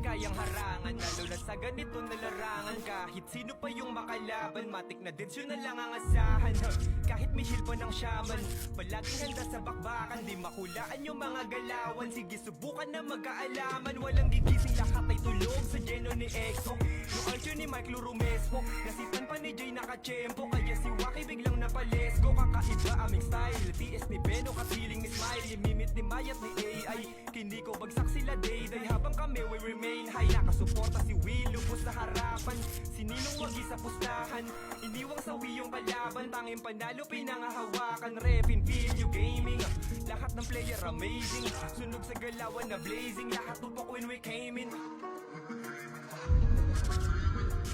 kayang harangan, lalo na sa ganito na larangan. Kahit sino pa yung makalaban, matik na din na lang ang asahan. Kahit may hilpa ng shaman, palaging handa sa bakbakan. Di makulaan yung mga galawan, sige subukan na magkaalaman. Walang gigising, lahat ay tulog sa geno ni Exo. Yung archer ni Mike Lurumespo, nasitan pa ni Jay nakachempo. Kaya si Waki biglang napalesgo. Kakaiba aming style, TS ni Beno, kasiling ni Smile. Imimit ni Mayat ni AI, hindi ko bagsak sila day-day. Habang kami we remain high, nakasuporta si Will, lubos sa harapan. Sininong wagi sa pustahan, iniwang sawi yung kalaban. Tanging panalo pinangahawakan, repin video gaming. Lahat ng player amazing, sunog sa galawan na blazing. Lahat tutok when we came in.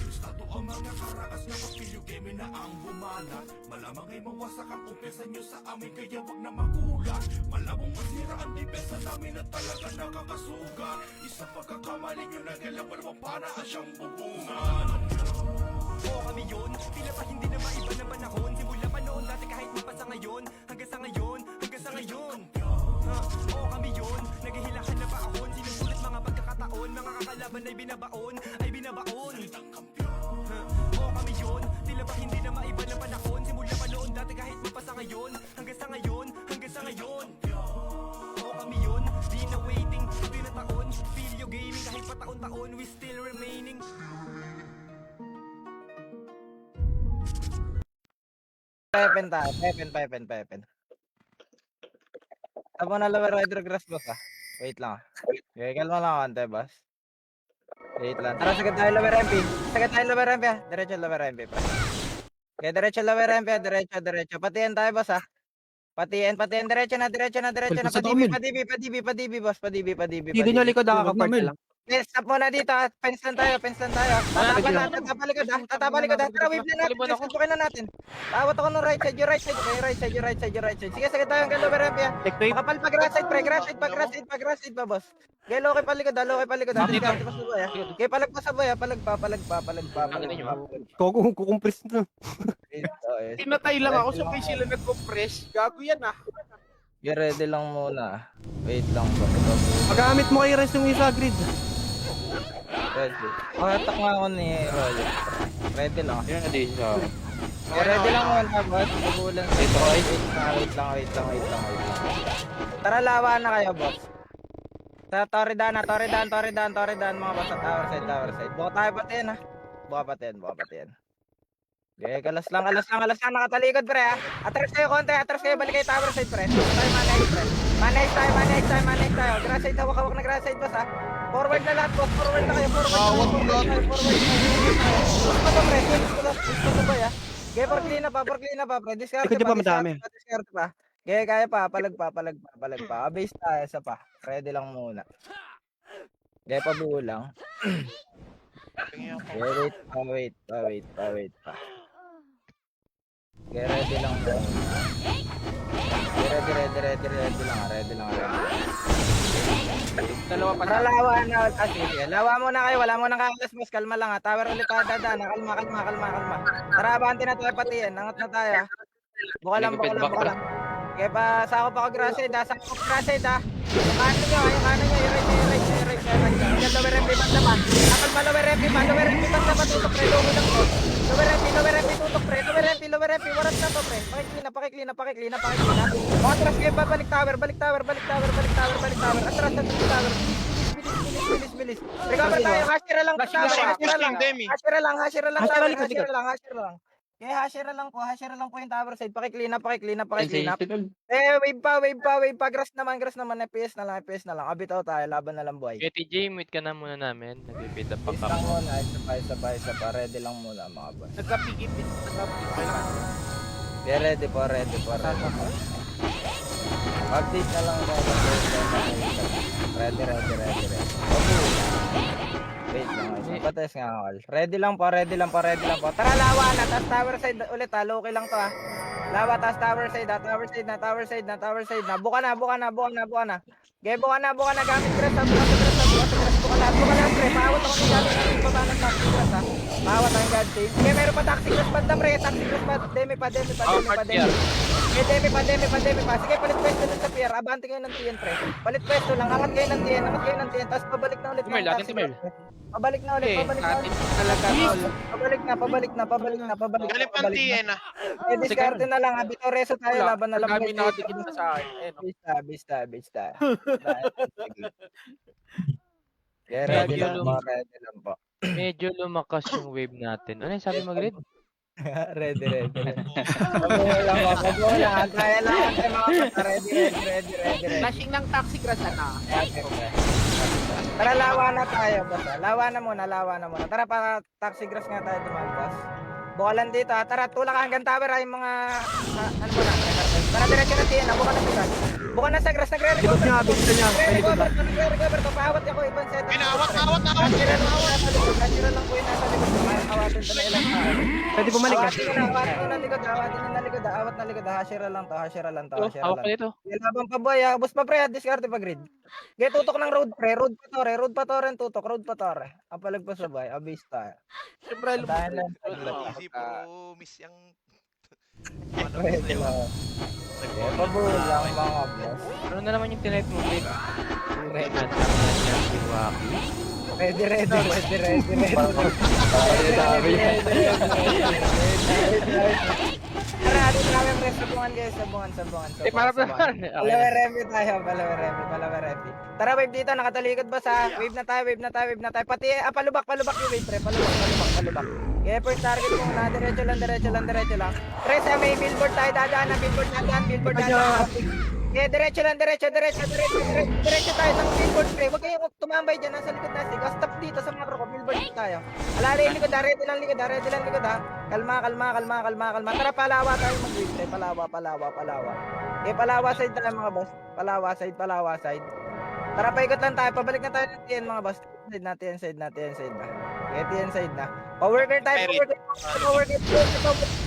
Estado ang mga karakas na kapilyo game na ang bumana. Malamang ay mawasak ang kumpensa nyo sa amin, kaya wag na magulat. Malabong masira ang depensa namin at talaga nakakasuga. Isang pagkakamali nyo na galawan mo para siyang bubungan. Oo kami yun, tila pa hindi na maiba ng panahon. Simula pa noon dati kahit mapasa ngayon, hanggang sa ngayon, hanggang sa ngayon. Oo kami yun, naghihilakan na paahon. Sinusulit mga pagkakataon, mga kakalaban ay binabaon, ay binabaon. Oo kami yun, tila ba hindi na maiba ng panahon. Simula pa noon dati kahit mapasa ngayon, hanggang sa ngayon, hanggang sa ngayon. Oo kami yun, di na waiting, di na taon. Video gaming kahit pa taon-taon, we still remaining. Pepen tayo, Pepen. Tama na lower rider grass boss ah. Wait lang ah. Okay, kalma lang konti boss. Wait lang. Tara, sagad tayo lower MP. Sagad tayo lower MP ah. Diretso lower MP pa. Okay, diretso lower MP ah. Diretso. Patian tayo boss ah. Patian. Diretso na. Padibi boss. Padibi. Dito nyo likod nakaka-part na lang. Stop muna dito ah. Fence lang tayo. Tatabalikod ah. Tara, wave na natin. Susukin na natin. Tawat ako ng right side. Your right side. Sige, sagad tayo hanggang lower MP ah. Makapal pa grass side pa boss. Okay, loke palikod ah. Discount pa sa boy ah. Okay, palagpa sa boy ah. Palagpa. Kukumpres na. Pinatay lang ako, sabay sila nag-compress. Gago yan ah. Get ready lang muna. Wait lang ba? Magamit mo kay Res yung isa grid. Ready. Atak nga ako ni Roy. Ready lang. Yan, di siya. Get ready lang muna boss. Magulang. Wait lang. Tara, lawa na kayo boss. Sa Torredan mga boss sa tower side. Buka tayo patin ha. Buka patin. Okay, kalas lang, nakatalikod pre ha. Atras kayo konti, balik kayo tower side pre. Tayo manage tayo. Grass side, hawak na grass side boss ha. Forward na lahat boss, forward na kayo. Forward. Gusto ba ya? Okay, for clean up pa pre. Discard Likod pa madami. Discard pa. Okay, kaya pa, palag pa. Base tayo, isa pa. Ready lang muna. Okay, pabuo lang. Wait pa. Okay, ready lang muna. Ready lang. Dalawa pa Para lawa na. Sige. Lawa muna kayo. Wala mo nang kakalas boss. Kalma lang ha. Tower ulit pa dadaan. Kalma. Tara, abanti na tayo pati yan. Angat na tayo ha. Buka lang. Okay pa, sakop ako grass side ha. Yung kanan nyo, yung right. Hanggang lower MP banda pa. Kapag pa lower MP banda pa tutok pre. Lower lang po. Lower MP tutok pre. Lower MP. Warat na to pre. Pakiclean na. Mga atras kayo pa. Balik tower. Atras na tower. Bilis. Recover tayo. Hashira lang. Okay, hashira lang po yung tower side. Pakiclean up. Wave pa. Grass naman. FPS na lang. Abitaw tayo. Laban na lang buhay. TJ, meet ka na muna namin. Nagpipita pa Isa ka. muna. Isa pa. Ready lang muna mga boss. Nagkapigit. Okay, ready po. Update na lang tayo. Ready. Wait lang. Pates nga all. Ready lang po. Tara, lawa na. Tas tower side ulit ha. Low lang to ha. Lawa, tas tower side ha. Tower side na. Buka na. Okay, buka na. Gamit grass ha. Buka na. Pre. Paawat ako ng gamit. Pabanan sa grass ha. Bawat ang God Team. Sige, meron pa Taxi Cross banda pre. Taxi Cross banda. Demi pa. Demi pa. Sige, palit pwesto dun sa pier. Abante kayo ng TN pre. Palit pwesto lang. Angat kayo ng TN. Tapos pabalik na ulit. Tumel, ng atin Taxi tumel. Cross, pre. Pabalik na ulit. Atin talaga tol. Pabalik Galit ng TN ah. Eh, diskarte na lang. Bitoreso tayo. Wala. Laban na lang. Kami nakadikit na sa akin. Eh, no? Bista. Kaya ready lang po. Medyo lumakas yung wave natin. Ano yung sabi mo, Grid? Ready. Pag-uwi lang. Kaya lang tayo mga bata. Ready. Flashing ng taxi crash na. Tara, lawa na tayo. Basta. Lawa na muna. Tara, para taxi grass nga tayo dumagas. Bukalan dito. Tara, tulak hanggang tower ay mga... ano muna? Tara, diretso na tiyan. Buka na sa grass. Likod niya, bigla niya. May likod na. Nagre-recover. Kapawat ako. Ibang set. Awat. Natural lang po yung nasa likod. Awatin to na ilang tao. Pwede bumalik ka. Awatin na likod. Awat na likod. Hashira lang to. Hawak pa dito. Labang pa boy. Bus pa pre. Discard pa grid. Gaya tutok ng road pre. Road pa to rin tutok. Ang palagpas sa bay. Abis tayo. Siyempre, Dahil lang. Easy po, miss yung... Pwede lang. Pabulang mga boss. Ano na naman yung tinipe mo, Grid? Ready. Tara, atin namin pre. Sabungan guys. para Palawe revy. Tara, wave dito. Nakatalikod ba sa wave na tayo. Pati, palubak yung wave pre. Palubak. Okay, first target mo na. Diretso lang. Pre, sa may billboard tayo dadaan. Billboard dadaan. Okay, diretso tayo ng billboard pre. Huwag kayong tumambay dyan. Nasa likod na sigaw. Stop dito sa macro ko. Billboard tayo. Alala yung likod ha. Ready lang likod ha. Kalma. Tara, palawa tayo mag-wave pre. Palawa. Okay, palawa side tayo mga boss. Palawa side. Tara, paikot lang tayo. Pabalik na tayo ng TN mga boss. Side na. Okay, TN side na. Power guard tayo.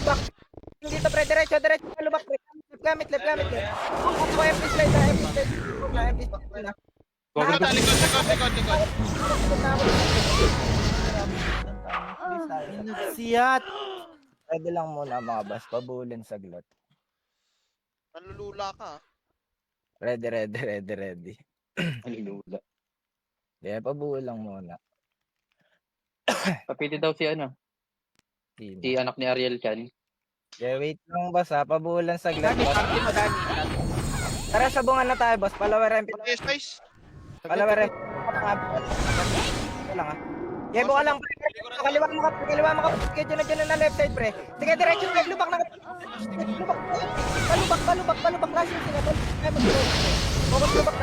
Back. Dito pre, diretso. Palubak pre. Gamit. Ako MP slide na. Likod. Siyat. Pwede lang muna mga boss. Pabulin saglit. Nalulula ka. Ready. Yeah, pabuo lang muna. Papiti daw si ano, si anak ni Ariel Chan. Yeah, wait lang boss ha. Pabuo lang saglit Dami, boss. party madami. Tara, sabungan na tayo boss. Palawer MP. Space. Wala ha. Yeah, buka lang. Kaliwa mo ka. Sige, dyan na left side, pre. Sige, diretso, pre. Lubak na. Palubak. Rushing sila. Focus lubak.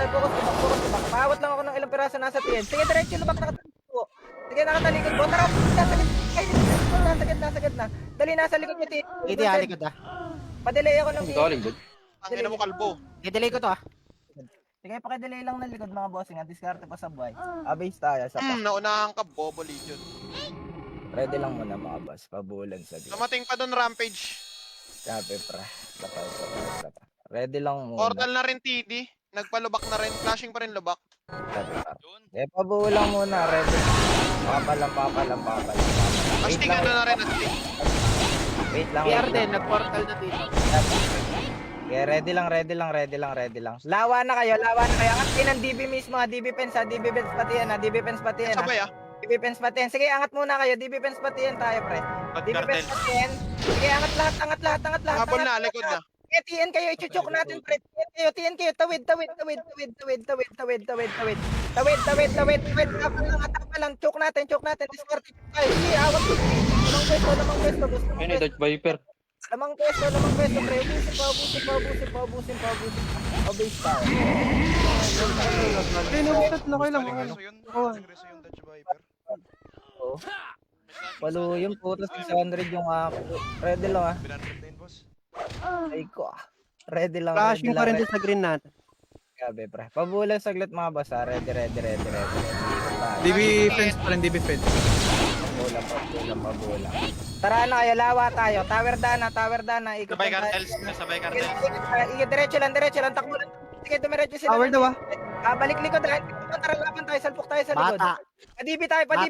Paawat lang ako ng ilang piraso nasa TN. Sige, diretso, lubak na. Sige, nakatalikod mo. Tara, nasa gitna. Dali, nasa likod mo, TN. Hindi, halikod ah. Padelay ako ng Galing good. Ang ina mo kalbo. I-delay ko to ah. Sige, pakidelay lang ng likod mga bossing. Diskarte pa sa buhay. Abase tayo. Naunahan ka, Bobo Legion. Ready lang muna mga boss. Pabulan sa gitna. Dumating pa doon Rampage. Sabi pra. Sapa. Ready lang muna. Portal na rin TD. Nagpalubak na rin. Flashing pa rin lubak. Sabi pra. Pabuo lang muna. Ready. Papalam. Astig na rin. Astig. Wait lang. PR din, nag-portal na dito. Okay, ready lang. Lawa na kayo. Angat kayo ng DB mismo ha. DB Pens pati yan ha. Sabay ah. DB Pens pati yan. Sige, angat muna kayo. DB Pens pati yan tayo, pre. DB Pens pati yan. Sige, angat lahat. Habol na, likod na. Okay, TN kayo. Ichuchok natin, pre. TN kayo. Tawid. Tapa lang. Chok natin. Discard tayo. Sige, awag. Lamang pwesto. Ayun ni Dodge Viper. Lamang pwesto, pre. Ubusin pa. Obase tayo. Pinagusat na kayo lang. Oh. Palo yung puto 600 yung ako. Ready lang ah. Ay ko ah. Ready lang. Flashing pa rin din sa green natin. Gabi pre. Pabulan saglit mga boss ah. Ready. DB fence pa rin, DB fence. Pabulan. Tara na kayo, lawa tayo. Tower dana. Ikot Sabay lang tayo. cartels. Sabay cartels. Diretso lang. Takbo lang. Sige, dumiretso sila. Tower daw ah. Balik likod dahil tara laban tayo, salpok tayo sa likod. Bata. Padibi tayo. Dali,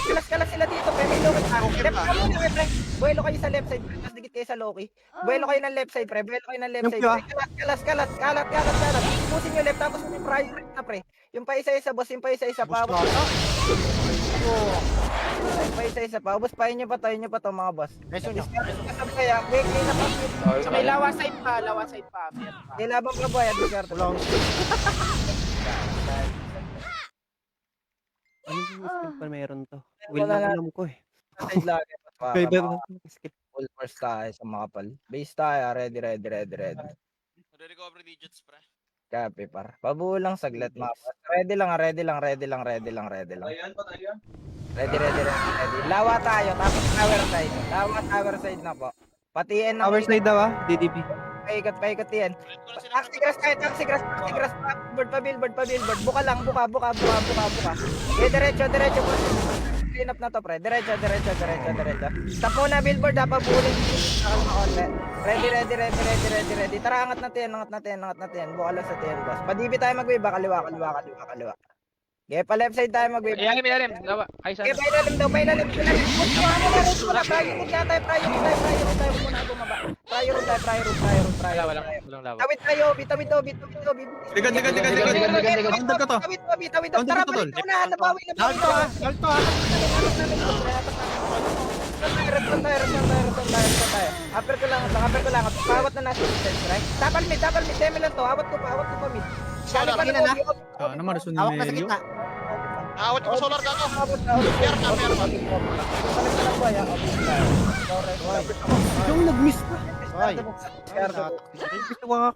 kalas sila dito. Pre, may Loki pa. Left ka muna, pre. Buelo kayo sa left side. Mas dikit kayo sa Loki. Buelo kayo ng left side, pre. Buelo kayo ng left side. Pre. Kalat. Pusin nyo left, tapos yung priority na, pre. Yung pa isa-isa, boss. Yung pa isa-isa pa. Yung pa isa-isa pa. Boss, pahin nyo pa to, mga boss. Kasab kaya, quick na pa. Sa may lawa side pa. Ilabang ka boy, Advocate. Ano yung skill pa meron to? Will Wala na na. alam ko eh. Side lagi. Iba skip. Full force tayo sa mga pal. Base tayo, ready. Recovery digits, pre. Copy par. Pabuo lang saglit mga boss. Ready lang. Ready. Lawa tayo, tapos tower side na po. Patiin na. Power side daw ah, DDB. Paikot yan. Taxi grass. Billboard pa. Buka lang. Okay, diretso. Clean up na to, pre. Diretso. Stop muna, billboard. Dapat buunin. Ready. Tara, angat natin. Buka lang sa TN, boss. Padibi tayo mag-wave. Kaliwa. Okay, pa left side tayo mag-wave. Ilalim. Lawa. Ay, Okay, sana. pailalim. Priority tayo muna bumaba. Priority. Walang lawa. Tawid tayo, bitawid to. Likod. Under ko to. Tawid to. Tara, balik na unahan, nabawi. Salto ah. Return tayo. Upper ko lang. Pawat na natin distance, right? Tapal mid. Demi lang to. Awat ko pa mid. Solar. Naman, rason Hawak na sa ni Melio. gitna. Awat ko solar gago. Meron ka. Yung nag-miss na. Hoy. Gusto ko nga.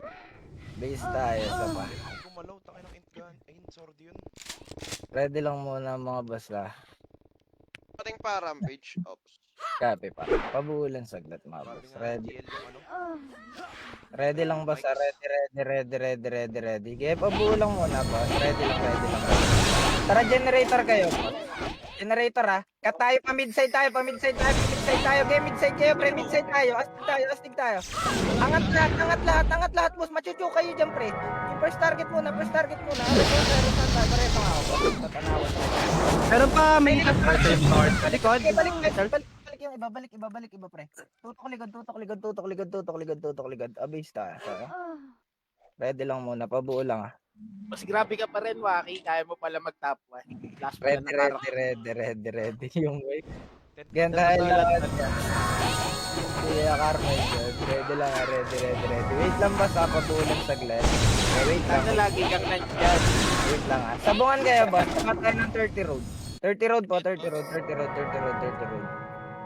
Base tayo sa pa. Gumalaw, takin ng intgan. Ayun, sword yun. Ready lang muna mga boss la. Ating pa rampage. Ops. Copy pa. Pabuulan saglit mga boss. Ready. TL yung ano. Ready lang boss. Ready. Kaya pabuulan muna boss. Ready lang. Tara, generator kayo boss. Generator ha. Cut tayo pa midside tayo. Okay, midside kayo pre. Midside tayo. Astig tayo. Angat lahat boss. Machuchu kayo dyan pre. Yung first target muna. Return tayo. Pareho nga ako boss. Tatanawan tayo. Meron pa, may likod. Okay, balik yung ibabalik iba pre. Tutok likod. Abase tayo. Ready lang muna, pabuo lang ah. Mas grabe ka pa rin, Waki. Kaya mo pala mag-top 1. Last pa lang na parang. Ready yung way. Ganda lang. Kaya Carmen, ready lang. Wait lang ba sa pabuo lang saglit? Wait lang. Sana lagi kang nandyan. Wait lang ah. Sabungan kayo boss, tapat tayo ng 30 road. 30 road.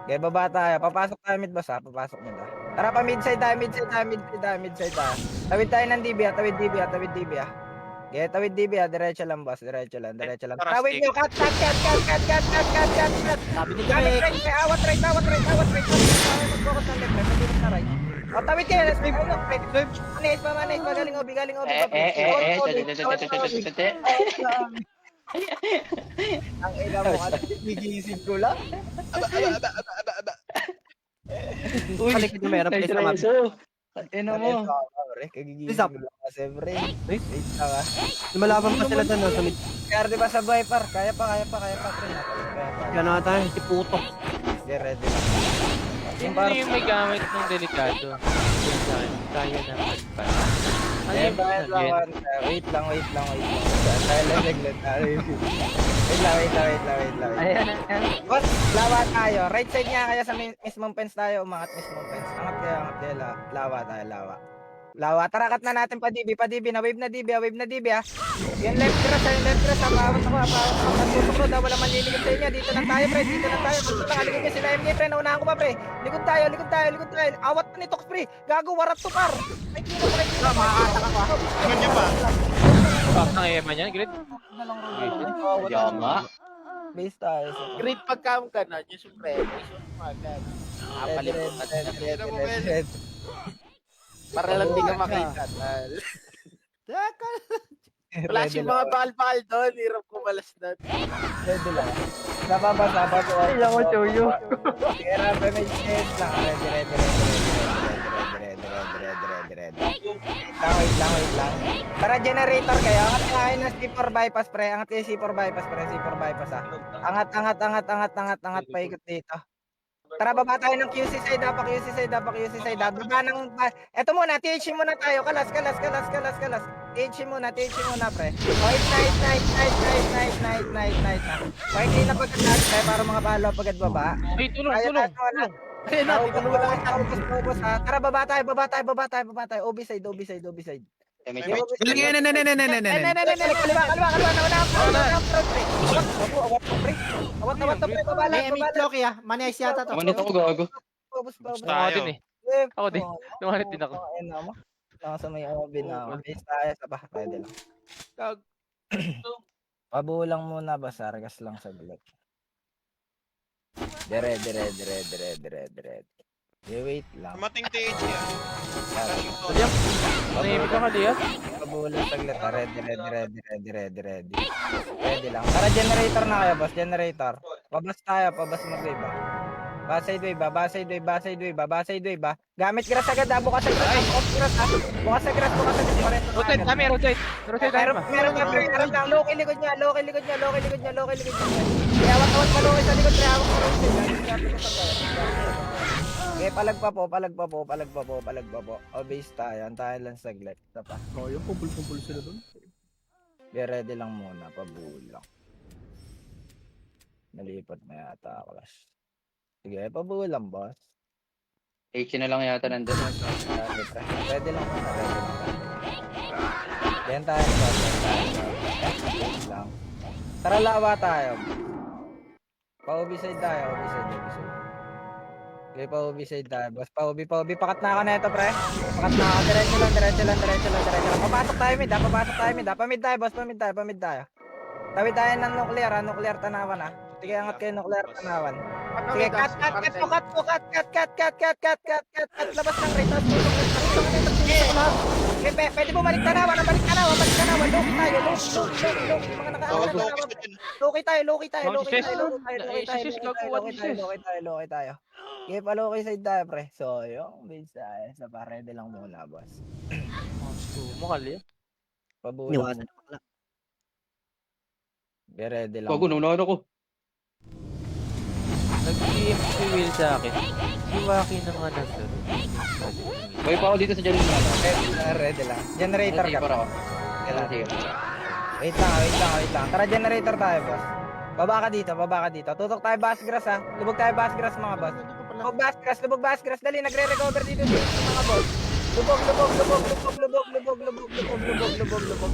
Okay, baba tayo. Papasok tayo mid boss ha. Tara pa midside tayo. Tawid tayo ng DB ha. Tawid DB ha. Okay, tawid DB ha. Diretso lang boss. Tawid nyo. Cut. Sabi ni Gamit Greg. right. Awat right. Mag-focus ng left. Mag-focus na right. O, tawid kayo. Let's move. Manis. Magaling obi. Ang ina mo. Gigising ko lang. Palikod na meron. Please naman. Ano mo? Kagigising ko lang kasi pre. Wait lang ah. Lumalaban pa sila doon. Sa mid. Kaya di ba sabay par? Kaya pa pre. Yan na tayo. Si puto. Okay, ready lang. Sino yung may gamit ng delikado? Kaya naman pa. Ano yung yan? Wait lang. Wait lang. Ayan. Boss, lawa tayo. Right side niya kaya sa mismong fence tayo. Umangat mismong fence. Angat kayo. Lawa tayo. Lawa. Tara, cut na natin pa DB. Na wave na DB ha. Yung left cross ha. Pawat ako. Tutok road ha. Wala manliligod sa inyo. Dito na tayo pre. Nakaligod niya sila MJ pre. Naunahan ko pa pre. Likod tayo. Awat pa ni Tox pre. Gago, warat to par. Ay, kino. Makakatak ako ha. Agad niya pa. Ang ema niyan, Grid. Yama. Base tayo. Great pagkam ka na. Yung supremo. Isuot mo agad. Red. Para lang di ka makita. Teka. Wala siyang mga bakal-bakal doon. Hirap kumalas doon. Ready lang. Sababa ko. Ilang ko choyo. Kaya may chance lang. Ready. Wait lang. Tara, generator kayo. Angat kayo ng C4 bypass, pre. Angat kayo C4 bypass, pre. C4 bypass, ah. Angat. Paikot dito. Tara, baba tayo ng QC side, QC side. Baba ng... Eto muna, THC muna tayo. Kalas. THC muna, pre. Night. Paikot na pagkatag, pre, para mga palo pagkat baba. Ay, tulong. Ayun na, ubos ha. Tara, baba tayo. OB side. Eh, may Yung fight. OB side. Kaliwa. Awat na pre. Baba lang. Loki ah. Manias yata to. Manito ko gago. Ubos. Ako din eh. Ako din. Lumanit din ako. Nasa may OB na ako. Base tayo sa bahay. Pwede lang. Pabulang muna ba? Sargas lang sa gulat. Dire. Wait lang. Mating TH yan. Nahimik ka Liam? Pabulang saglit. Ready. Ready lang. Tara, generator na kayo, boss. Generator. Pabas tayo. Pabas mag-wave ba? Baside wave ba? Gamit grass agad ha. Bukas sa grass. Bukas sa grass. Rotate. Meron lang. Loki likod niya. Awat pa loki sa likod. Hawak sa rotate. Okay, palag pa po. O base tayo. Antayin lang saglit. Ito pa. Yung pupul sila doon. Be ready lang muna. Pabulang. Nalipat na yata clash. Sige, pabulang boss. HC na lang yata nandun. Ready lang muna. Yan tayo. Wait lang. Tara, lawa tayo. Pa-OB-side tayo. Okay, pa-OB-side tayo. Boss, pa-OB. Pakat na ako na ito, pre. Pakat na ako. Diretso lang. Papasok tayo mid. Pamid tayo, boss. Pamid tayo. Tawid tayo ng nuclear, nuclear tanawan ah. Sige, angat kayo nuclear tanawan. Sige, cut. Labas ng rate. Okay, pwede bumalik tanawan. Loki tayo. Loki tayo. Okay, pa-Loki side tayo, pre. So, yung base tayo. Sa parede lang muna, boss. Mukali. Pabulang. Be ready lang. Gago, naunahan ako. Nag-PM si Will sa akin. Si Waki naman nandun. Boy pa ako dito sa Janine. Ready lang. Generator ka. Para ako. Sige. Wait lang. Tara, generator tayo, boss. Baba ka dito. Tutok tayo bass grass ha. Lubog tayo bass grass mga boss. Lubog bass grass. Dali, nagre-recover dito mga boss. Lubog.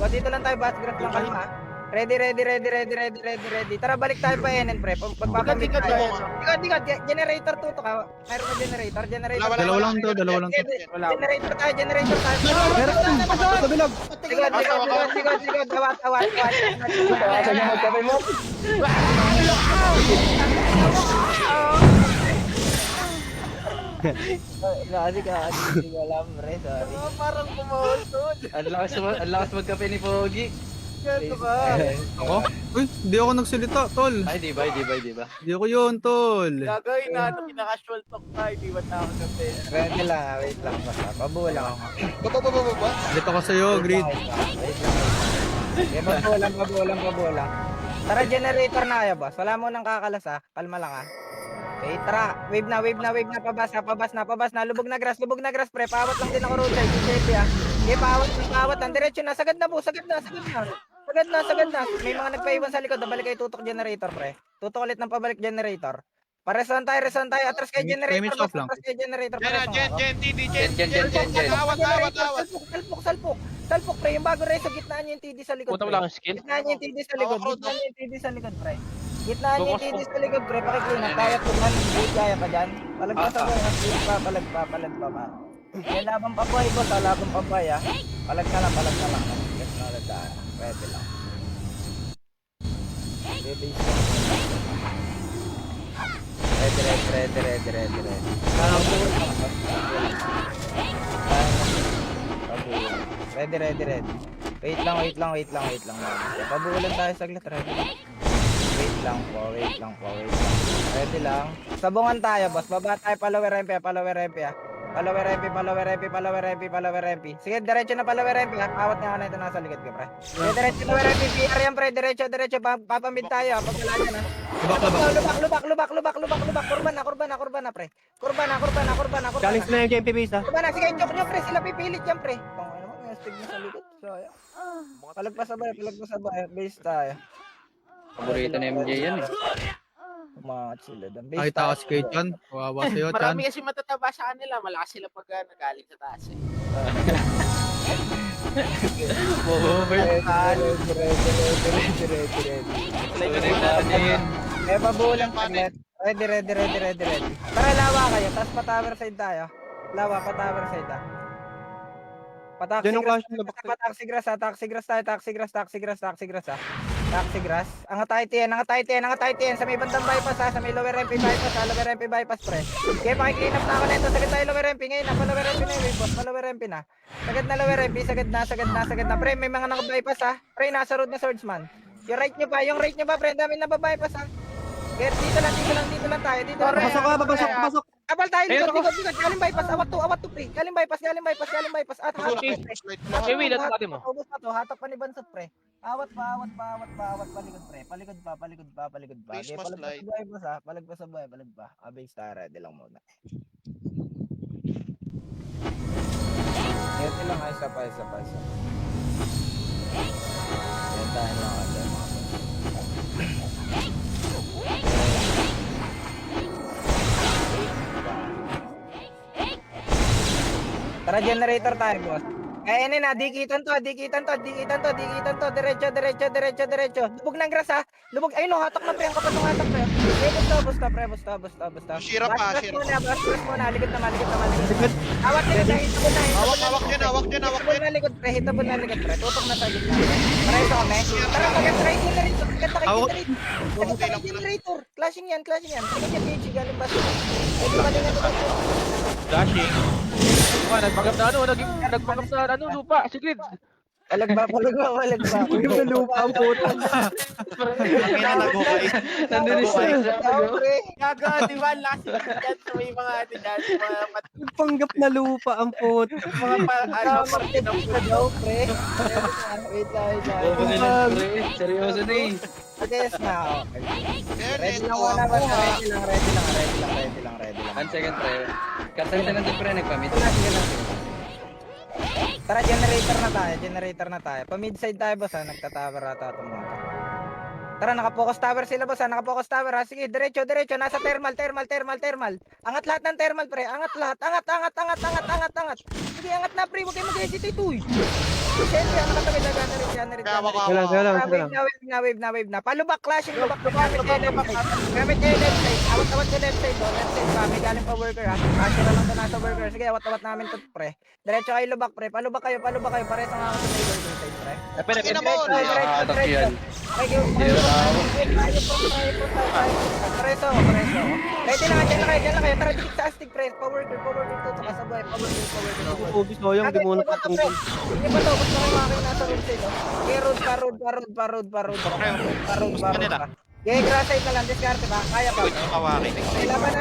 O, dito lang tayo bass grass lang kalma. Ready. Tara, balik tayo pa NN, pre. Pagpapamit tayo. Dikot. Generator tutok ha. Mayroon na generator. Dalawa lang to. Generator tayo. Meron sa bilog. Sigod. Awat. Kasi wala pre, sorry. Parang kumawasod. Ang lakas magkape ni Pogi. Ganto ka. Ako? Uy, hindi ako nagsalita, tol. Ay, di ba? Hindi ako yun, tol. Gagawin natin kinaka-casual talk tayo. Di ba tawag kasi? Ready lang, wait lang basta. Pabulang ako. Ba? Dito ko sa'yo, Grid. Wait lang. Pabulang. Tara, generator na kayo, boss. Wala mo nang kakalas ha. Kalma lang ha. Okay, tara. Wave na. Pabas na. Lubog na grass, pre. Pawat lang din ako roadside. Safety ha. Okay, pawat lang. Diretso na. Sagad na. May mga nagpaiwan sa likod. Nabalik kayo tutok generator, pre. Tutok ulit ng pabalik generator. Reson tayo. Atras kay generator. Damage off lang. Jen. Awat. Salpok, pre. Yung bago reso, gitnaan niyo yung TD sa likod. Puta wala akong skill. Gitnaan niyo yung TD sa likod. Pre. Gitnaan niyo yung TD sa likod, pre. Pakikina. Kaya tuman. Kaya pa dyan. Palag pa sa palag pa. May labang paboy, boss. Labang paboy, ha. Palag na lang. Yes, nalag tayo. Pwede lang. Ready. Ready. Wait lang. Pabulan tayo saglit. Ready. Wait lang po. Ready lang. Sabungan tayo, boss. Baba tayo pa lower MP. Palower MP, palower MP, palower MP, palower MP. Sige, diretso na palower MP ha. Awat nga ka na ito nasa likod ka, pre. Sige, diretso palower MP, PR yan, pre. Diretso. Papambid tayo, pag wala dyan, ha. Lubak. Kurban na, pre. Kurban na. Galing sila yung JMP base ha. Kurban na, sige, joke nyo, pre. Sila pipilit yan, pre. Kung ano mo, may astig na sa likod. So, ayan. Palagpasabay. Base tayo. Paborito na MJ yan eh. Umangat sila doon. Ay, taas kayo dyan. Kawawa sa'yo, Chan. Marami kasi matataba sa kanila. Malakas sila pag nagaling sa taas eh. May pabulang saglit. Ready. Tara, lawa kayo. Tapos pa-tower side tayo. Lawa, pa-tower side ha. Diyan yung clash ng labak. Taxi grass ha. Angat tayo TN. Sa may bandang bypass ha. Sa may lower MP bypass ha. Lower MP bypass pre. Kaya pakiclean up na ako nito. Sagad tayo lower MP ngayon ha. Lower MP na yun boss. Lower MP na. Sagad na lower MP. Sagad na. Pre, may mga naka-bypass ha. Pre, nasa road na swordsman. Yung right nyo ba pre? Dami na ba-bypass ha. Kaya dito lang tayo. Pasok. Abal tayo, likod. Galing bypass, awat to pre. Galing bypass. At hatak Okay. pre. Okay, Will, at natin mo. Ubus pa to, hatak pa ni Bansot pre. Awat pa, palikod pre. Palikod pa. Face Okay, must light. palag pa. Abay star, ready lang muna. Ito lang, isa pa. Yan tayo lang ako. Tara, generator tayo, boss. Eh, ini na, dikitan to. Diretso. Lubog ng grass, ha. Lubog, ayun o, hatak na pre, ang kapal ng hatak pre. Eh, busta. Shira pa. Bas muna, likod na. Awat din na, Hawak dyan. hitable na likod pre. Tutok na sa gitna. Pareso kami. Tara, mag-try generator. Generator. Clashing yan. Sige, PH, galing bas. Dashing. Nagpagap na lupa. Sige. Palag ba? Yung nalupa ang puto. Nandun is Gaga, di ba? Last dyan sa may mga dyan. Yung panggap na lupa ang puto. Parte ng daw, pre. Wait lang. Seryoso na eh. Okay, yes na. Okay. Ready lang Ito muna ba? ako Ready lang. 1 second pre. Kasalitan natin pre, nagpamit. Tara, generator na tayo. Pa-midside tayo, boss, ha. Nagtatower ata itong mga. Tara, naka-focus tower sila, boss, ha. Naka-focus tower, ha. Sige, diretso. Nasa thermal. Angat lahat ng thermal, pre. Angat. Sige, angat na, pre. Huwag kayo mag-hesitate, uy. Siyempre, ang nakatabi na generate. Wave na. Palubak, clashing, lubak. Gamit kayo left side. Awat sa left side, do. Left side pa. May galing pa worker, ha. Asira lang to nasa worker. Sige, awat namin to, pre. Diretso kayo lubak, pre. Palubak kayo. Pares ang ako sa may worker side, pre. Yan. Pareso. Ready na kayo, dyan lang kayo. Tara, dikit sa astig, pre. Pa-worker to. Kasabay, pa-worker. Ubis mo yung, di mo na patungkol. Hindi pa to, gusto ko yung mga nasa road side, oh. Okay, road pa. Okay, grass side na lang, discard ba? Kaya pa. Laban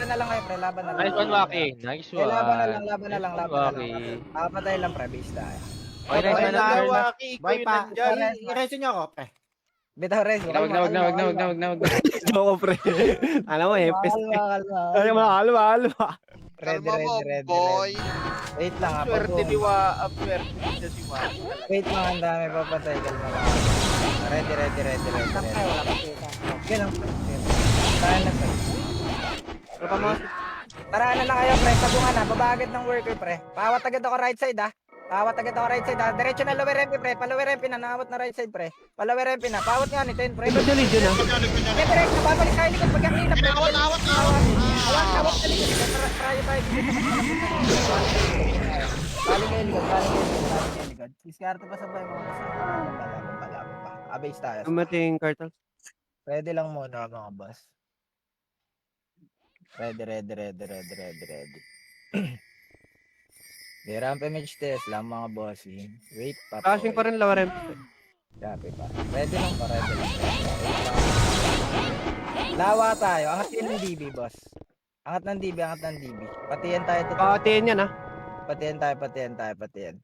na lang kayo, pre. Nice one, Waki. Nice one. Laban na lang. Waki. Patay lang, pre. Base tayo. Okay, nice one. Waki, ikaw yung nandyan. I-reso niyo ako, pre. Bitaw res. Wag na. Ako, pre. Alam mo, Hempes. Ay, malwa. Kalma mo, boy. Wait lang, ha. Swerte ni Swerte niya si Waki. Wait lang, ang dami papatay. Kalma lang. Ready. Okay lang. Tayo na, pre. Tara na lang kayo, pre. Sabungan na. Babagad ng worker, pre. Pawat agad ako right side, ha. Diretso na lower MP, pre. Pa-lower MP na. Naawat na right side, pre. Pa-lower MP na. Pawat nga nito yun, pre. Ito dyan, Legion, ha? Hindi, diretso. Babalik tayo likod. Pagkakita, pre. Awat. Awat na likod. Tayo. Balik kayo likod. Diskarte pa sabay mga kasama. Abay tayo. Dumating, Cartel. Ready lang muna, mga boss. Ready. Di ramp image test lang, mga bossing. Wait pa. Flashing pa rin, lower MP. Grabe pa. Ready lang. Lawa tayo. Angat yun ng DB, boss. Angat ng DB, angat ng DB. Patiyan tayo to. Patiin yan, ha? Patiyan tayo, patiyan tayo, patiyan.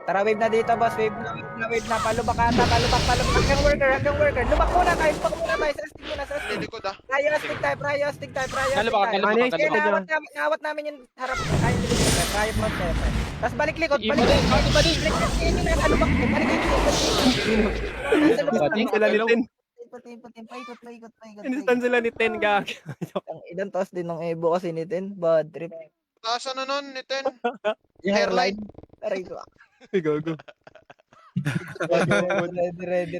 Tara, wave na dito, boss. Wave na, wave na, wave na. Palubak ata, palubak. Hanggang worker, hanggang worker. Lubak muna tayo, lubak muna tayo. Sa stick muna, sa Sa stick. likod ah. Pryo stick tayo, pryo stick tayo, pryo stick Kalubak, tayo. kalubak, Kaya kalubak. naawat namin yung harap. Kaya yung likod tayo, pryo front tayo. Tapos balik likod, balik likod. Balik likod, yun yung nasa lubak. Balik likod. Nasa lubak. Instant sila ni Ten. Paikot, paikot. Instant sila ni Ten, gag. Ang ilan taas din ng Evo kasi ni Ten. Bad trip. Taas ano nun, ni Ten? Yung Hairline. Aray ko. Gago. Ready.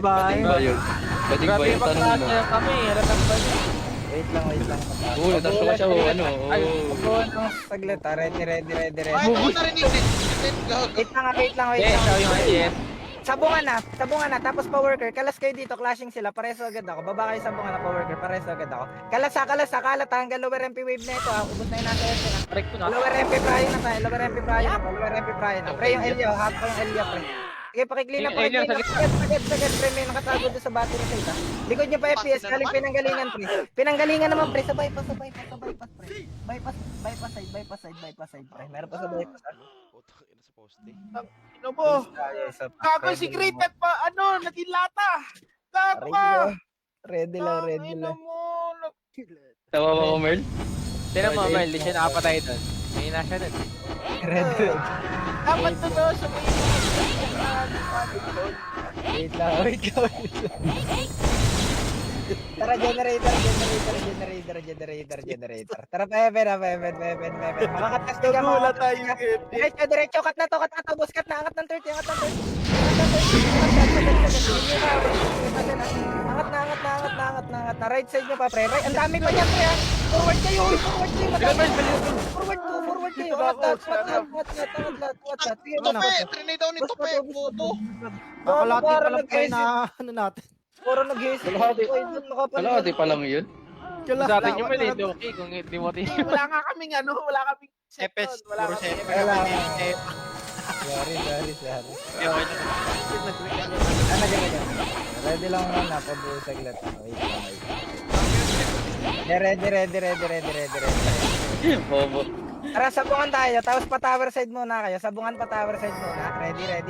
Bading ba yun? Bading ba Grabe yung yung tanong mo? pagkakasaya kami. Halatang ba yun? Wait lang. Oo, natasok ka siya, ano. Ay, Pagbuo ng saglit ha. Ready. Ay, ito ko narinig din. Si Ten, gago. Wait lang. Yes, siya yung IDS. Sabungan na, tapos pa-worker. Kalas kayo dito, clashing sila. Pareso agad ako. Baba kayo sabungan na pa-worker. Pareso agad ako. Kalas kalat. Hanggang lower MP wave na ito ha. Ubus na yung nasa SP na. Correct ko na. Lower MP Prayo na tayo. Lower MP Prayo na. Pre, yung Elio. Half pa yung Elio, pre. Sige, pakiclean na. Yung Elio, Sagad, pre. May nakatago doon sa battery side ha. Likod niyo pa FPS. Galing pinanggalingan, pre. Pinanggalingan naman, pre. Sa bypass, pre. Bypass side, pre. Meron pa sa bypass, ha. Ano mo? Gago si Great at pa, ano, naging lata. Gago ka. Ready lang. Ano mo? Tawa ba ko, Merl? Tinan mo, Mel, di siya nakapatay doon. May na siya doon. Ready. Dapat to daw sa may Wait lang. Tara, generator. Tara, Peven. Makakatesting ka mo. Wala tayo. Diretso, cut na to, boss, cut na, angat ng 30. Angat na, right side nyo pa, pre. Right, ang dami pa niya, pre, ha. Forward kayo. Forward kayo. Angat lahat. Tope, trinay daw ni Tope, puto. Nakalati pa lang kayo na ano natin. Puro nag-his. Kalahati pa lang yun. Sa atin yung Mel, hindi okay kung hindi mo tingin. Wala nga kaming wala kaming Epes, Wala puro kaming Epes. Sorry. Ready lang muna, pabuo saglit. Wait lang. Ready. Bobo. Tara, sabungan tayo. Tapos pa-tower side muna kayo. Sabungan pa-tower side muna.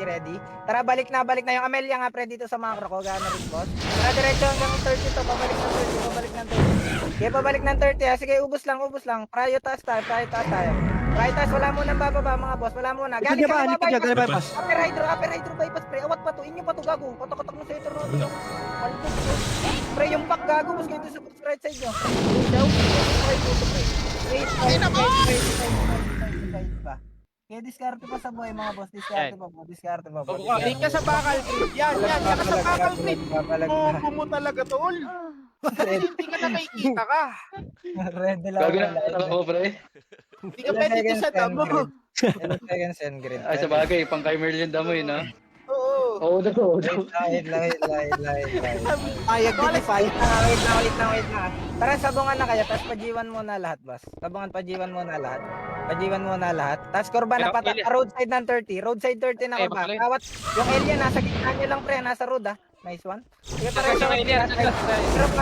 Ready. Tara, balik na. Yung Amelia nga, pre, dito sa macro ko. Gano'n rin, boss. Tara, diretso hanggang 30 to. Pabalik ng 30. Okay, pabalik ng 30 ha. Sige, ubus lang. Prayo taas tayo. Wala munang bababa, mga boss. Wala muna. Galing kami bypass. Upper hydro bypass, pre. Awat pa to. Inyo pa to, gago. Patok-patok mo sa ito, no? Pre, yung pack, gago. Mas kayo sa right side nyo. Wait pa. Kaya diskarte pa sa buhay, mga boss. Diskarte pa. Hindi ka sa bakal trip. Yan ka sa bakal trip. Bobo mo talaga tol. Hindi ka nakikita ka. Ready lang. Gagawin na ako, pre. Hindi ka pwede dito sa damo. Seconds and green. Ay, sa bagay, pang kay Merl yung damo yun, ha? Oo. Oo, daw. Wait lang. Ayag din fight. Wait lang. Tara, sabungan na kayo. Tapos pajiwan muna lahat, boss. Pajiwan muna lahat. Tapos korba na pata. Roadside ng 30. Roadside 30 na korba. Kawat. Yung area, nasa gitna nyo lang, pre. Nasa road, ha. Nice one. Sige, tara.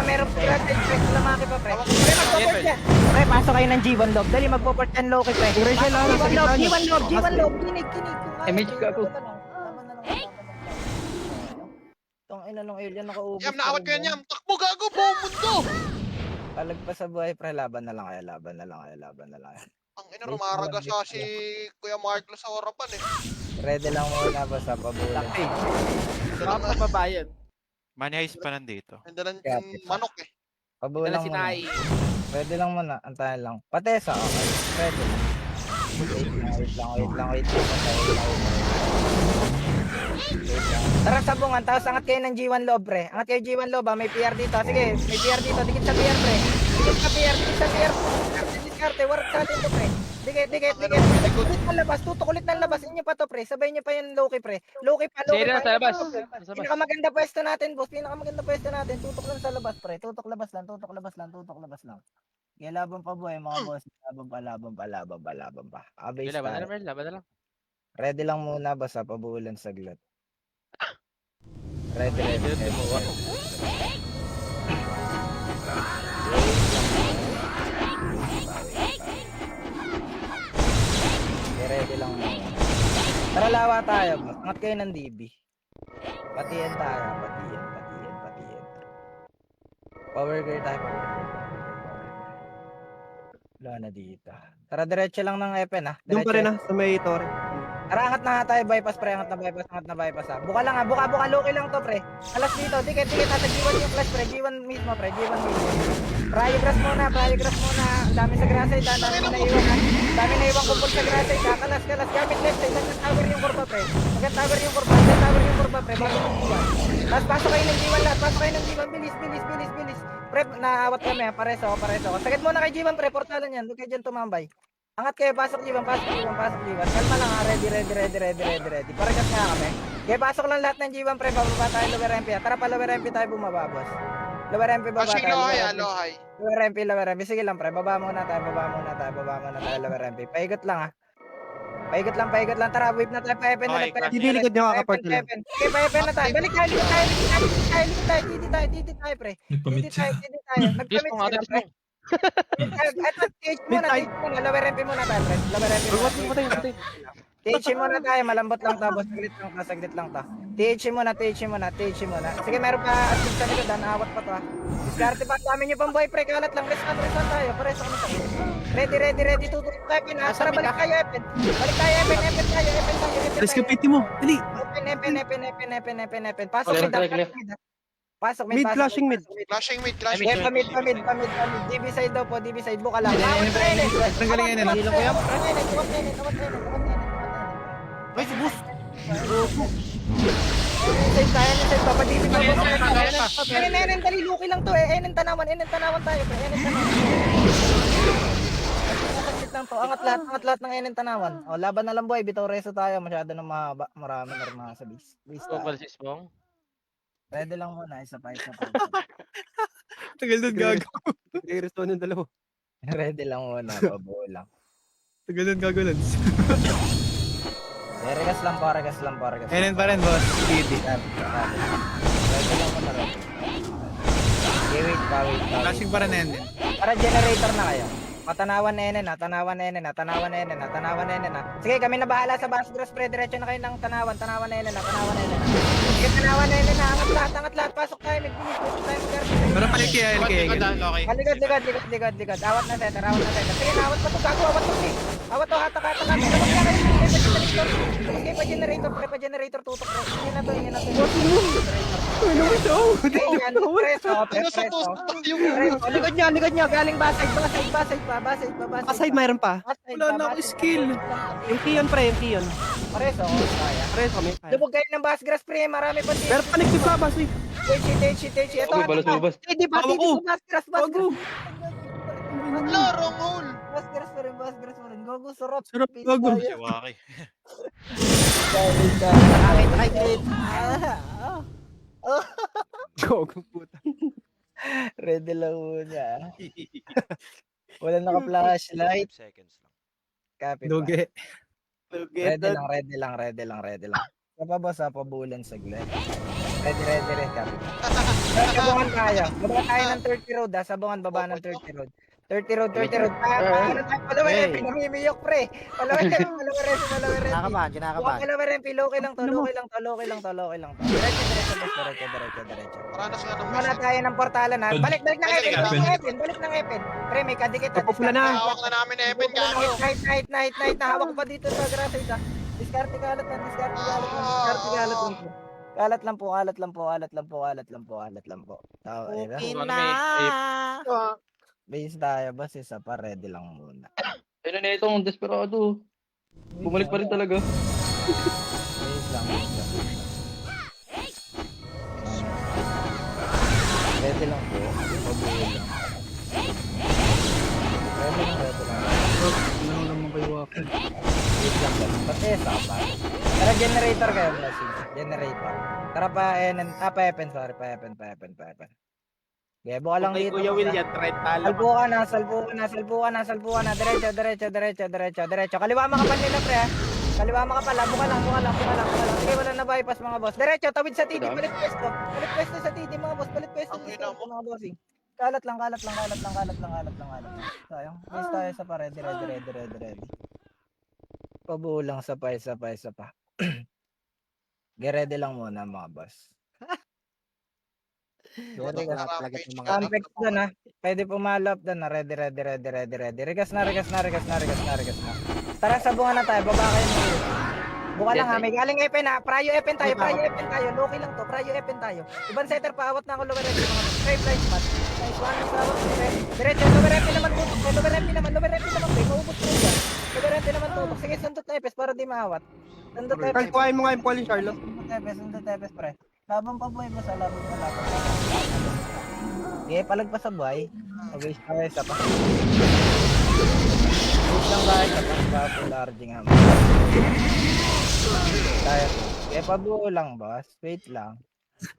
Meron pa roadside, pre. Lamaki pa, pre. Pre, magpaport yan. Pre, pasok kayo ng G1 Love. Dali, magpaport yan, Loki, pre. G1 Love. Kinig. MH ka ako. Tong ina nung alien nakaubos. Yam, naawat ko yan, Yam. Takbo, gago, buong mundo. Talag pa sa buhay, pre. Laban na lang kayo. Ang ina, rumaraga siya si Kuya Marklo sa harapan eh. Ready lang muna, boss, ha. Pabulan. Baka mababayan. Money heist pa nandito. Ang dalan yung manok eh. Pabulan Dala si muna. Nai. Ready lang muna. Antayin lang. Patesa, okay. Ready lang. Wait lang. Tara, sabungan. Tapos angat kayo ng G1 Love, pre. Angat kayo G1 Love, ha. May PR dito. Sige, may PR dito. Dikit sa PR, pre. Diskarte. Work sa atin to, pre. Dikit. Ulit ng labas. Inyo pa to, pre. Sabay nyo pa yung Loki, pre. Loki pa. Sige na, sa labas. Pinakamaganda pwesto natin, boss. Tutok lang sa labas, pre. Tutok labas lang. Kaya laban pa buhay, mga boss. Laban pa. Abay Laban na lang. Ready lang muna, boss, ha. Pabulan saglit. Ready. lang muna. Tara lawa tayo, boss. Angat kayo ng DB. Patiyan tayo, patiyan. Power gear tayo. Wala na dito. Tara, diretso lang ng Epen, ha? Doon pa rin sa may tore. Tara, angat na tayo, bypass, pre. Angat na bypass, ha? Buka lang, ha? Buka, Loki lang to, pre. Alas dito, ticket, nasa G1 yung flash, pre. G1 mismo, pre. G1 mismo. Prayo grass muna. Ang dami sa grassite, ha? Ang dami na iwan, ha? Ang dami na iwan kumpul sa grassite, ha? Kalas. Gamit left side. Hanggang tower yung kurba, pre. Hanggang tower yung kurba, pre. Bago ng G1. Tapos pasok kayo ng G1 lahat. Bilis. Pre, naawat kami, ha? Pareso. Sagad muna kay G1, pre. Portalan yan. Huwag kayo dyan tumambay. Angat kayo, pasok G1. Kalma lang, ha? Ready. Paragas nga kami. Kaya pasok lang lahat ng G1, pre. Bababa tayo, lower MP, ha? Tara pa, lower MP tayo bumaba, boss. Lower MP, baba Flashing tayo. lohay. Lower MP. Sige lang, pre. Baba muna tayo, lower MP. Paikot lang, ha? Paikot lang. Tara, wave na tayo. Pa-Epen na lang. Dibilikod nyo kakaport na lang. Okay, pa-Epen na tayo. Balik tayo. Dito tayo, pre. Dito tayo. Yes, Nagpamit kung ate, sila, pre. TH muna. Lower MP muna tayo, pre. Lower MP muna. TH muna tayo. Malambot lang tayo. Saglit lang ta. TH muna. Sige, meron pa assist sa likod. Naawat pa to, ha. Diskarte pa. Dami nyo pang buhay, pre. Kalat lang. Rest tayo. Pareso kami sa ready. Tutuloy tayo, Epen, ha. Tara, balik tayo, Epen. Epen tayo. Let's kapiti mo. Dali. Epen. Pasok Clear. Pasok Mid, flashing mid. Flashing mid. Pamid. DB side daw po, DB side. Buka lang. Tanggalin yan, Awat Ay, si Bus. side tayo. Papa DB pa. Dali, luki lang to, eh. Tanawan tayo, pre. Saglit lang to. Angat lahat ng tanawan. O, laban na lang, boy. Bitaw reso tayo. Masyado na mahaba. Marami na rin mga sa base. Topal si Smong. Ready lang muna. Isa pa. Tagal doon gago. Nag-respond ng dalawa. Ready lang muna. Pabuo lang. Tagal doon gago, Lance. Regas lang po. Enen pa rin, boss. Piti. Ready lang muna. Okay, wait pa. Flashing pa rin, Enen. Para generator na kayo. Tanawan na Enen, ha. Sige, kami na bahala sa bus grass, pre. Diretso na kayo ng tanawan na Enen, ha. Sige, tanawan na Enen, ha. Angat lahat. Pasok tayo. Pasok tayo. Meron pa LK. Likod. Awat na setter. Sige, nawat pa to. Gago, awat to, eh. Awat to, hatak. Sige, pa-generator, tutok. Ingin na to. Preso. Likod nyo. Galing basay pa. Aside, mayroon pa. Wala na ako skill. MT yun, pre. MT yun. Pareso, kaya. Pareso kami. Lubog kayo ng bus grass, pre. Marami pa dito. Pero panik pa, basi. TH. Ito, Balbas. Hindi ba? Hawak ko. Bus grass. Laro, Mul. Bus grass pa rin. Gogo, sarap. Sarap, gago. Waki. Gogo, puta. Ready lang muna. Wala naka-flashlight. Seconds lang. Copy pa. Duge. Ready lang. Kapabas ha, pabulan saglit. Ready, copy. Sabungan tayo. Baba tayo ng 30 road, ha. Sabungan, baba ng 30 road. 30 road. Paano tayo? Palawa MP, namimiyok, pre. Palawa MP. Kinakabahan. Palawa MP, loki lang to. Diretso. Paranas nga ng Muna tayo ng portalan, ha. Balik ng Epen. Pre, may kadikit. Kapupula na. Hawak na namin Epen, gago. Night. Nahawak pa dito sa grassite, ha. Diskarte kalat lang. Kalat lang po. Okay Ano, na. Base tayo, basta isa pa, ready lang muna. Ayun na itong desperado. Bumalik pa rin talaga. Base lang. Ready lang po. Pabuo lang. Ready lang. Ano naman kayo wako? Wait lang. Basta isa pa. Tara, generator kayo, blessing. Generator. Tara pa, pa-Epen. Okay, buka lang dito. Kuya Will yan, trend talo. Salpo ka na. Diretso. Kaliwa makapal nila, pre, ha. Buka lang. Sige, wala na bypass, mga boss. Diretso, tawid sa TD. Palit pwesto sa TD, mga boss. Mga bossing. Kalat lang. Sayang. Base tayo sa pa. Ready. pabuo lang, isa pa. Get ready lang muna mga boss. Wala Ready na ka. talaga yung mga Convex doon ha. Pwede pumalap doon na. Ready. Regas na. Tara, sabungan na tayo. Baba kayo mo. Buka lang ha. May galing Epen ha. Prayo Epen tayo. Loki lang to. Prayo Epen tayo. Ibang setter pa. Awat na ako lower Epen. Straight flight mat. Nice one. Diretso. Lower Epen naman tutok. Lower Epen naman. Maubos mo dyan. Lower Epen naman tutok. Sige, sundot na Epes para di maawat. Sundot na Carl, Epes. kuhain mo nga yung Pauline Charlotte. Sundot Epes pre. Labang pa boy mo sa labang pa. Sige, palagpas sa buhay. Okay, isa pa. Push lang tayo sa pang-popularging ha. Tayo. Sige, pabuo lang boss. Wait lang.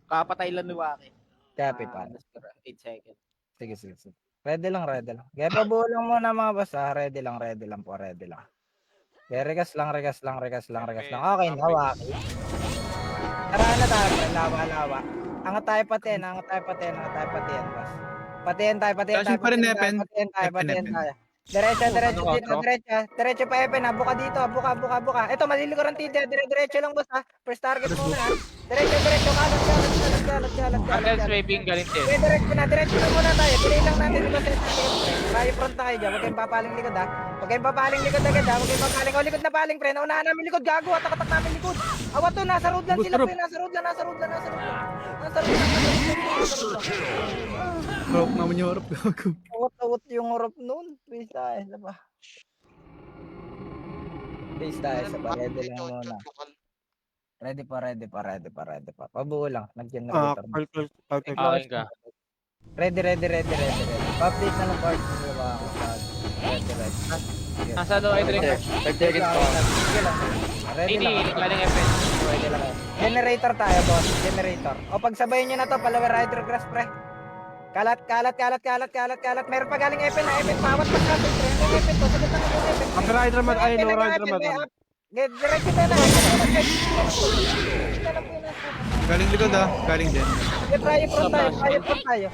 Kapatay lang ni Waki. Copy pa. 8 seconds. Sige. Ready lang. Sige, pabuo lang muna mga boss ha. Ready lang po. Okay, regas lang. Okay, nawaki. Tara na tayo, lawa. Angat tayo patin, boss. Patihan tayo. Flashing pa rin, Epen. Patihan tayo. Diretso pa Epen, buka dito, buka. Ito, malilikuran tita, diretso lang boss ha. First target muna ha. Diretso, kalat. Until sweeping galing din. Diretso na muna tayo. Delay lang natin dito sa tayo front na kayo dyan, huwag kayong papaling likod ha. Huwag kayong papaling likod agad ha. Likod na paling pre, naunahan namin likod, gago, atak namin likod. Awat to, nasa road lang sila pre, nasa road lang. Rope naman yung rope. Awat yung orop nun. Base tayo, saba. Ready lang muna. Ready pa. Pabuo lang, nag-generator. Okay ka. Ready. Pa-update na ng parts. Ready. Nasa low ay drink. Sige lang. Ready Hindi, lang. galing Epen. Ready lang. Generator tayo, boss. O pagsabayin nyo na to, palawer hydrograss, pre. Kalat. Meron pa galing Epen na. Epen, pawat pa sa atin, pre. Hanggang Epen to. Sagot lang ang Epen. Upper rider mat, ay, lower rider mat. Diretso tayo na. Galing likod ha. Galing din. Prayo front tayo.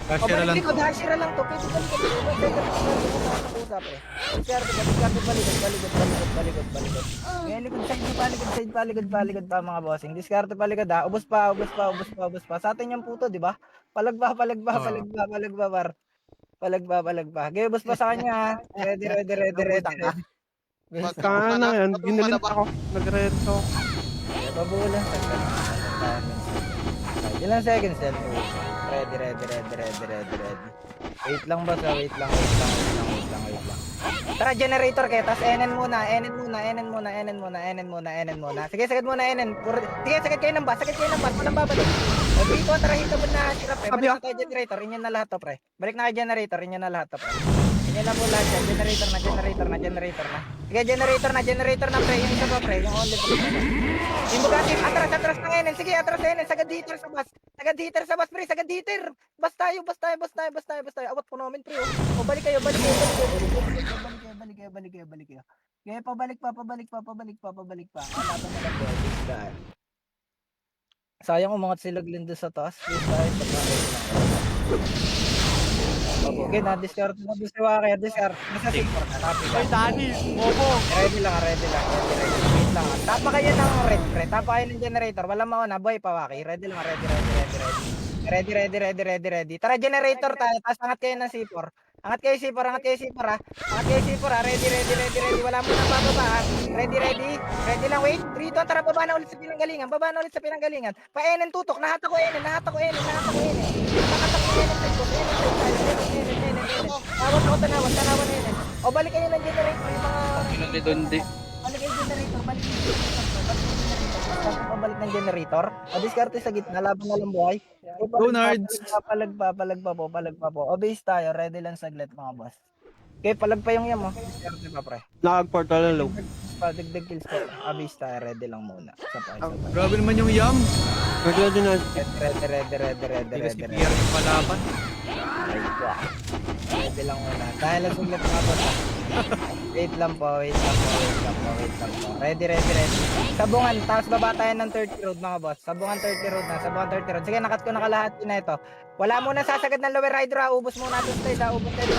Hashira lang. Hashira lang to. Pwede balikod. Ngayon likod, paligod pa mga bossing. Diskarte paligod ha. Ubus pa. Sa atin yung puto, di ba? Palagba, par. Palagba. Gaya, ubus pa sa kanya ha. Ready. Kaya na yan, ginalit ako. Nagreto. Pabulan. Ilang seconds yan? Ready. Wait lang boss, wait lang. Tara, generator kayo, tas NN muna. Sige, sagad muna NN. Sige, sagad kayo ng bus, walang babalik. Dito, tara, hitabon na sila, pre. Balik na tayo generator, inyo na lahat to, pre. Balik na kayo generator, inyo na lahat to, pre. Inyo na po lahat yan, generator na. Sige, generator na, pre. Yung isa pa, pre, yung only pa. Yung Bugatti, atras ng NN. Sige, atras ng NN, sagad hitter sa bus, pre, sagad hitter. Bas tayo. Awat po namin, pre. O, balik kayo. Balik kayo. Kaya pabalik pa. Laban na lang boy. Sayang umangat si Loglin doon sa taas. Please tayo sa bahay lang. Okay, na-discard na doon si Waki. Discard. Nasa Sigmar. Ay, Dani, bobo. Ready lang. Wait lang. Tapa kayo ng red, pre. Tapa kayo ng generator. Walang mauna. Boy pa, Waki. Ready lang. Ready. Tara, generator tayo. Tapos angat kayo ng C4. Angat kayo C4 ha. Ready. Wala mo nang bababa ha. Ready lang, wait. 3, 2, tara, baba na ulit sa pinanggalingan. Pa-NN tutok. Nahata ko NN. Nakatak ko NN. Tanawan NN. O, balik kayo ng generator. Yung mga... Pinundi-dundi. Balik ng generator. O, diskarte sa gitna. Laban na lang buhay. Go, Nards! Palagpa po. O, base tayo. Ready lang saglit mga boss. Okay, palagpa yung yam mo. Diskarte pa, pre. Nakag-portal na low. Dagdag kills ko. O, base tayo. Ready lang muna. Isa pa. Grabe naman yung yam. Ready na. Ready. PR yung palaban. Ready lang muna. Dahil lang saglit mga boss. Wait lang po. Ready. Sabungan, tapos baba tayo ng 30 road mga boss. Sabungan 30 road. Sige, nakat ko na kalahati na ito. Wala muna sasagad ng lower rider ha. Ubus muna ito tayo. Ubus tayo.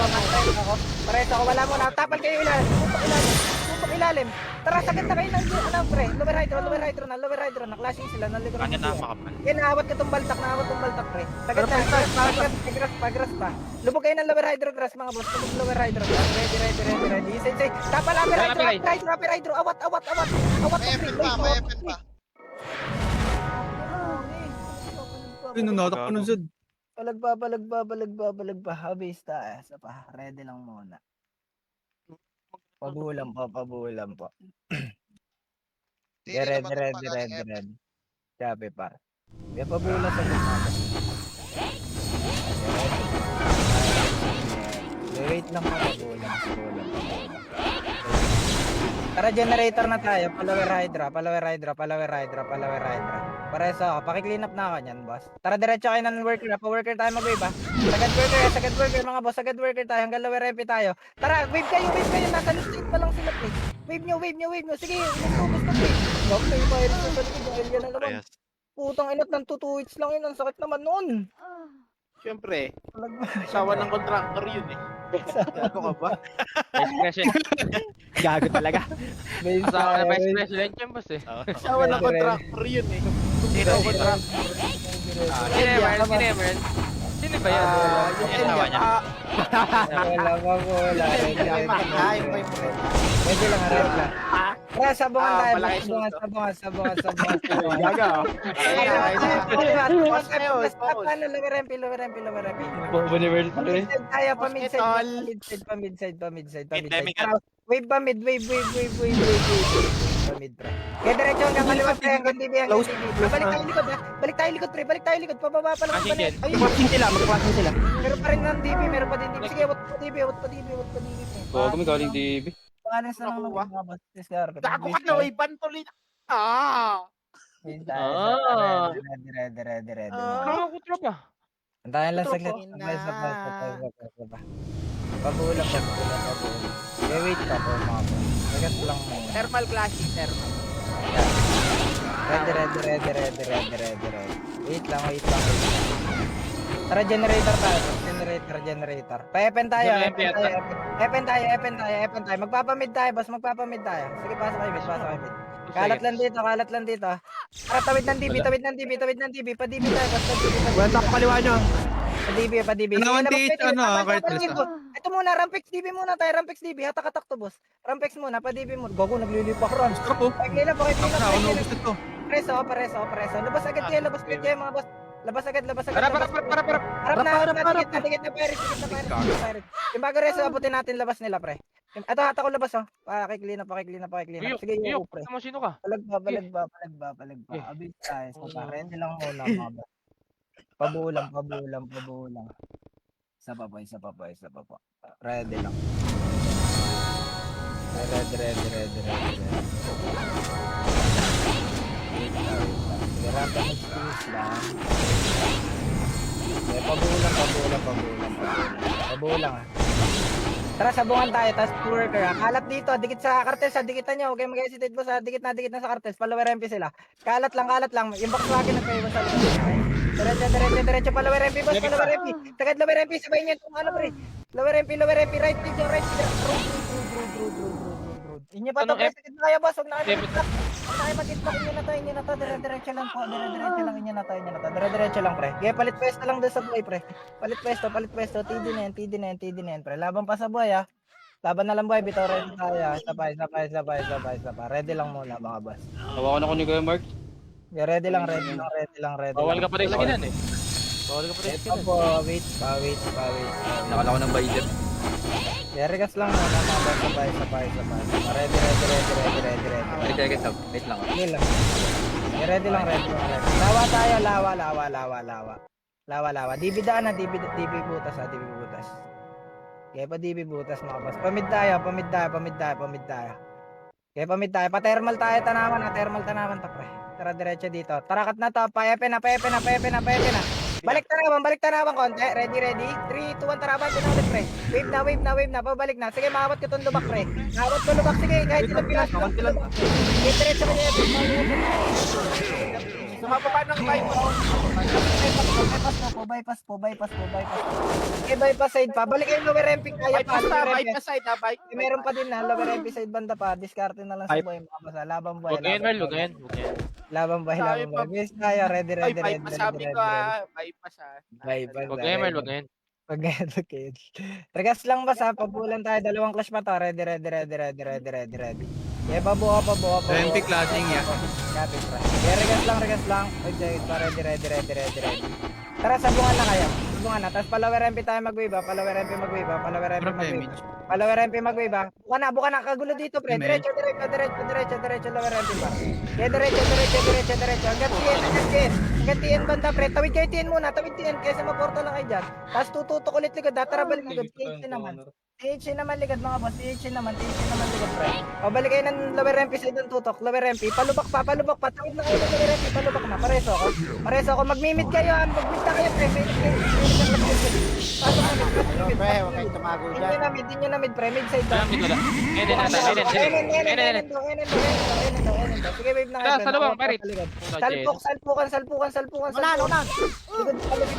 Pares ako. Wala muna. Tapal kayo ilan. tutok ilalim. Tara, sakit na kayo ng pre. Lower hydro na. Clashing sila, naligro na sila. Yan, naawat ka tong baltak, pre. Sakit na, pagras pa. Lubog kayo ng lower hydro grass, mga boss. Lubog lower hydro grass. Ready. Say. Tapal, upper hydro. Awat. May effort pa, may effort pa. Pinunotok ko nun, Zod. Balag pa. Habis tayo. Isa pa. Ready lang muna. Pabulan po. Hindi naman Ready. palating Sabi pa. Kaya pabulan sa gitna. Wait lang po. Pabulan. Tara, generator na tayo. Palawer hydra. Pareso ako. Paki-clean up na ako niyan, boss. Tara, diretso kayo ng worker. Pa-worker tayo mag-wave, ha? Sagad worker, mga boss. Sagad worker tayo. Hanggang lower MP tayo. Tara, wave kayo. Nasa left pa lang sila, pre. Wave nyo. Sige, gusto, pre. Okay, virus na sa likod. Alien na naman. Putang inat ng 2 hits lang yun. Ang sakit naman noon. Siyempre, asawa ng contractor yun eh. Ano ka ba? Vice President. Gago talaga. Asawa na Vice President yan, boss eh. Asawa ng contractor yun eh. Sino ang contractor? Sino ba yan? Yung asawa niya. Wala. Pwede lang, harap lang. Tara, sabungan tayo. Sabungan. Gago. Lower MP. Pa-midside. Tara, wave pa mid. Wave. Pa-mid, pre. Kaya diretso hanggang kaliwa, pre. Hanggang DB. Balik tayo likod, pre. Pababa pa lang. Magpasing sila. Meron pa rin ng DB. Sige, awat pa DB. Bago may galing DB. Pangalan sa mga boss. Gago ka na, iban tuloy na. Ready. Ano ko tropa? Antayin lang saglit. Pabulan. Wait pa po, mga boss. Sagat lang mo. Thermal clashing, Ready. Wait lang. Tara, generator tayo. Generator. Pa-epen tayo. Epen tayo. Magpapamid tayo, boss. Sige, pasok kayo, mid. Kalat lang dito. Tara, tawid ng DB. Pa-DB tayo, boss. Wala ako kaliwa nyo. Pa-DB. Ano, 1 kahit nasa. Ito muna, Rampex DB muna tayo. Rampex DB, hatak to, boss. Rampex muna, pa-DB muna. Gogo, naglilipak runs. Ako. Pakilap. Ako, gusto to. Preso. Labas agad kayo, mga boss. Labas agad. Para. Harap na, dikit na Paris. Yung bago reso, abutin natin labas nila, pre. Ito, hata ko labas, oh. Pakiclean up. Sige, yung pre. Sino ka? Palag ba. Abis tayo. Ready lang muna, mga boss. Pabulang. Isa pa po. Ready lang. Ready. Garanta ng space lang. Pabulang. Tara, sabungan tayo. Tapos worker. Kalat dito. Dikit sa kartels. Dikitan nyo. Huwag kayo mag-hesitate po sa dikit na sa kartels. Palower MP sila. Kalat lang. Yung Volkswagen na kayo sa likod. Diretso. Palower MP, boss. Palower MP. Tagad lower MP. Sabayin nyo itong ano, pre. Lower MP. Right. Inyo pa to, pre. Sakit na kayo, boss. Huwag na kayo mag-itlak. Inyo na to. Diretso lang po. Inyo na to. Lang, pre. Kaya palit pwesto lang doon sa buhay, pre. Palit pwesto. TD na yan, pre. Laban pa sa buhay, ha. Laban na lang buhay. Bitaw ready tayo. Sabay. Ready lang muna, mga boss. Tawa ko na ko ni Kuya Mark. Yeah, ready lang. Bawal ka pa rin sa kinan eh. Wait pa. Nakala ko ng Biden. Regas lang muna, mga boss. Sabay. Ready. Wait lang. Hindi lang. Ready lang. Lawa tayo, lawa. DB daan na, DB butas. Kaya pa DB butas, mga boss. Pamid tayo. Kaya pamid tayo. Pa-thermal tayo, tanaman ta, pre. Tara, diretso dito. Tara, cut na to. Pa-epe na. Balik tanawan konti. Ready. 3, 2, 1, taraban. Tinulit, pre. Wave na. Pabalik na. Sige, maawat ko itong lubak, pre. Maawat ko lubak. Sige, kahit ilang pilas. Diretso ka niya. Sumababa ng bypass. Bypass po. Okay, bypass side pa. Balik kayo lower MP kaya pa. Bypass na, Lower MP. bypass side ha, Eh, meron pa din na lower MP side banda pa. Diskarte na lang sa buhay mga boss. Laban buhay. Huwag ngayon, Mel. Huwag ngayon. Laban buhay. Sabi pa- Bis tayo. Ready. Ay, bypass sabi ko ha. Bypass ha. Bypass. Huwag ngayon, Mel. Huwag ngayon. Pag okay. Regas lang ba sa pabulan tayo, dalawang clash pa to. Ready. Yeah, pabuka. MP clashing, yeah. Kapit ra. Yeah, regas lang. Okay, ready. Tara, sabungan na kayo. Sabungan na. Tapos palawer MP tayo mag-wave. Palawer MP mag-wave. Palawer MP mag-wave. Buka na. Kagulo dito, pre. Diretso. Lower MP pa. Yeah, diretso. Hanggang TN banda, pre. Tawid kayo TN muna. Kaysa maporto lang kayo dyan. Tapos tututok ulit ligod. Tara, balik ligod. THC naman ligod, mga boss. THC naman ligod, pre. Pabalik kayo ng lower MP side ng tutok. Lower MP. Palubak pa. Tawid na kayo ng lower MP. Palubak na. Pareso ako. Mag-mimit kayo. Mag-mimit na kayo, pre. Pasok na mid. Pre, huwag kayong tumago dyan. Din nyo na mid, pre. Mid side Alam, down. dito lang. Enen. Sige, wave na Tara, kayo. sa lubang, Merit. Salpukan. Una. Ligod, paligid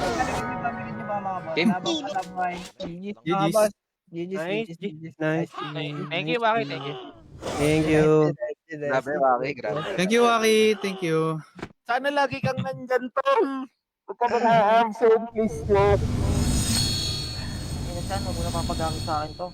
nyo ba, mga boss? Game. Labang buhay. GG's. Mga boss. Nice. Thank you, Waki. Thank you. Thank you. Grabe, Waki, grabe. Thank you, Waki. Thank you. Sana lagi kang nandyan, Tom. Huwag ka mag-aamso, please, Lord. Minsan, huwag mo na papagamit sa akin to.